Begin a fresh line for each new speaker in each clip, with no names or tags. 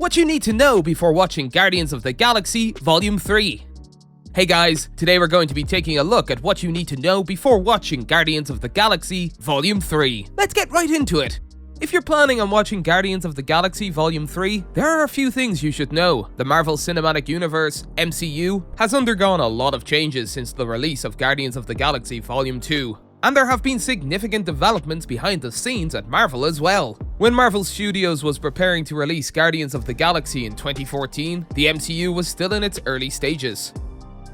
What you need to know before watching Guardians of the Galaxy Volume 3. Hey guys, today we're going to be taking a look at what you need to know before watching Guardians of the Galaxy Volume 3. Let's get right into it! If you're planning on watching Guardians of the Galaxy Volume 3, there are a few things you should know. The Marvel Cinematic Universe, MCU, has undergone a lot of changes since the release of Guardians of the Galaxy Volume 2. And there have been significant developments behind the scenes at Marvel as well. When Marvel Studios was preparing to release Guardians of the Galaxy in 2014, the MCU was still in its early stages.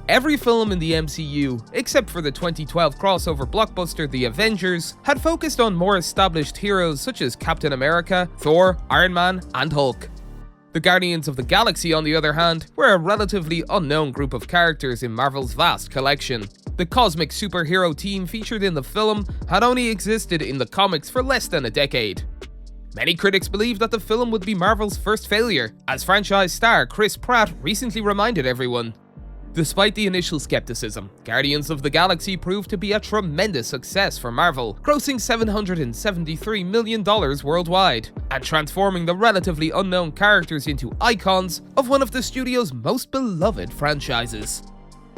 Every film in the MCU, except for the 2012 crossover blockbuster The Avengers, had focused on more established heroes such as Captain America, Thor, Iron Man, and Hulk. The Guardians of the Galaxy, on the other hand, were a relatively unknown group of characters in Marvel's vast collection. The cosmic superhero team featured in the film had only existed in the comics for less than a decade. Many critics believe that the film would be Marvel's first failure, as franchise star Chris Pratt recently reminded everyone. Despite the initial skepticism, Guardians of the Galaxy proved to be a tremendous success for Marvel, grossing $773 million worldwide, and transforming the relatively unknown characters into icons of one of the studio's most beloved franchises.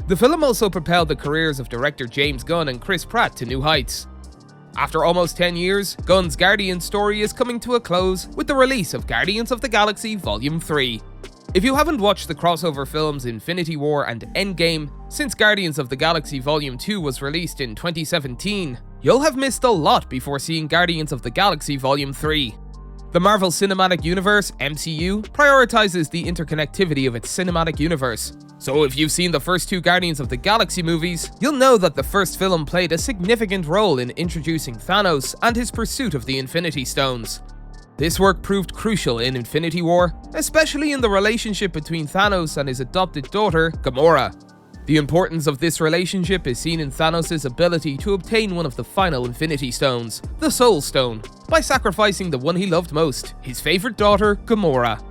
The film also propelled the careers of director James Gunn and Chris Pratt to new heights. After almost 10 years, Gunn's Guardians story is coming to a close with the release of Guardians of the Galaxy Volume 3. If you haven't watched the crossover films Infinity War and Endgame since Guardians of the Galaxy Volume 2 was released in 2017, you'll have missed a lot before seeing Guardians of the Galaxy Volume 3. The Marvel Cinematic Universe, MCU, prioritizes the interconnectivity of its cinematic universe. So if you've seen the first two Guardians of the Galaxy movies, you'll know that the first film played a significant role in introducing Thanos and his pursuit of the Infinity Stones. This work proved crucial in Infinity War, especially in the relationship between Thanos and his adopted daughter, Gamora. The importance of this relationship is seen in Thanos' ability to obtain one of the final Infinity Stones, the Soul Stone, by sacrificing the one he loved most, his favorite daughter, Gamora.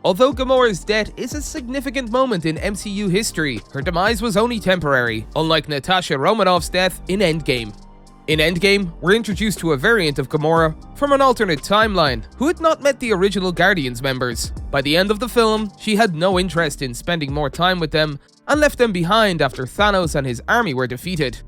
Although Gamora's death is a significant moment in MCU history, her demise was only temporary, unlike Natasha Romanoff's death in Endgame. In Endgame, we're introduced to a variant of Gamora from an alternate timeline who had not met the original Guardians members. By the end of the film, she had no interest in spending more time with them and left them behind after Thanos and his army were defeated.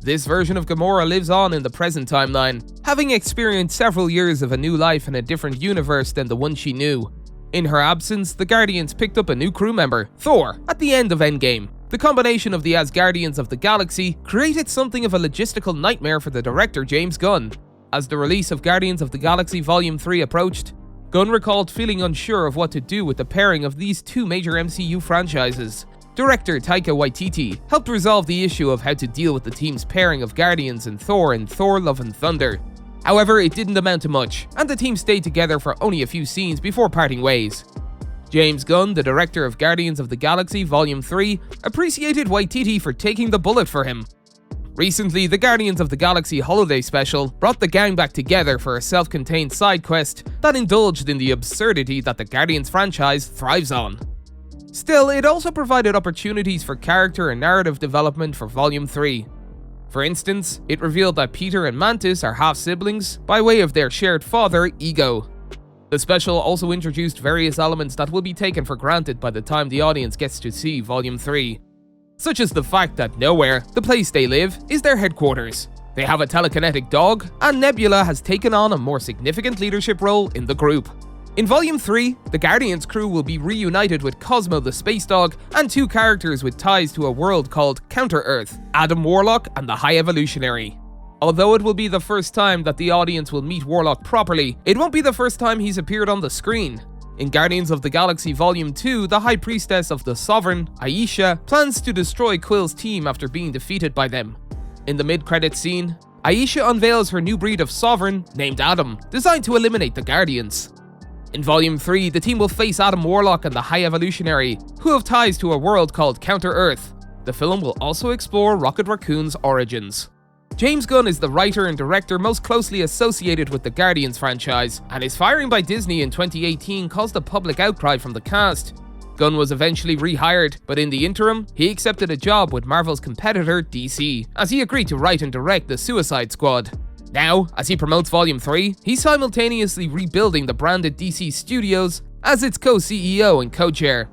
This version of Gamora lives on in the present timeline, having experienced several years of a new life in a different universe than the one she knew. In her absence, the Guardians picked up a new crew member, Thor, at the end of Endgame. The combination of the Asgardians of the Galaxy created something of a logistical nightmare for the director James Gunn. As the release of Guardians of the Galaxy Volume 3 approached, Gunn recalled feeling unsure of what to do with the pairing of these two major MCU franchises. Director Taika Waititi helped resolve the issue of how to deal with the team's pairing of Guardians and Thor in Thor: Love and Thunder. However, it didn't amount to much, and the team stayed together for only a few scenes before parting ways. James Gunn, the director of Guardians of the Galaxy Volume 3, appreciated Waititi for taking the bullet for him. Recently, the Guardians of the Galaxy Holiday Special brought the gang back together for a self-contained side quest that indulged in the absurdity that the Guardians franchise thrives on. Still, it also provided opportunities for character and narrative development for Volume 3. For instance, it revealed that Peter and Mantis are half-siblings by way of their shared father, Ego. The special also introduced various elements that will be taken for granted by the time the audience gets to see Volume 3. Such as the fact that Nowhere, the place they live, is their headquarters. They have a telekinetic dog, and Nebula has taken on a more significant leadership role in the group. In Volume 3, the Guardians crew will be reunited with Cosmo the Space Dog and two characters with ties to a world called Counter-Earth, Adam Warlock and the High Evolutionary. Although it will be the first time that the audience will meet Warlock properly, it won't be the first time he's appeared on the screen. In Guardians of the Galaxy Volume 2, the High Priestess of the Sovereign, Aisha, plans to destroy Quill's team after being defeated by them. In the mid-credits scene, Aisha unveils her new breed of Sovereign, named Adam, designed to eliminate the Guardians. In Volume 3, the team will face Adam Warlock and the High Evolutionary, who have ties to a world called Counter-Earth. The film will also explore Rocket Raccoon's origins. James Gunn is the writer and director most closely associated with the Guardians franchise, and his firing by Disney in 2018 caused a public outcry from the cast. Gunn was eventually rehired, but in the interim, he accepted a job with Marvel's competitor, DC, as he agreed to write and direct The Suicide Squad. Now, as he promotes Volume 3, he's simultaneously rebuilding the branded DC studios as its co-CEO and co-chair.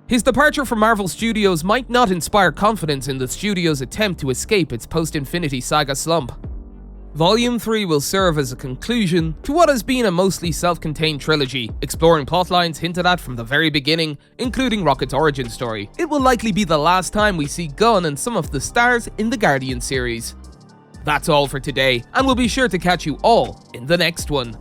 His departure from Marvel Studios might not inspire confidence in the studio's attempt to escape its post-Infinity Saga slump. Volume 3 will serve as a conclusion to what has been a mostly self-contained trilogy, exploring plotlines hinted at from the very beginning, including Rocket's origin story. It will likely be the last time we see Gunn and some of the stars in the Guardian series. That's all for today, and we'll be sure to catch you all in the next one.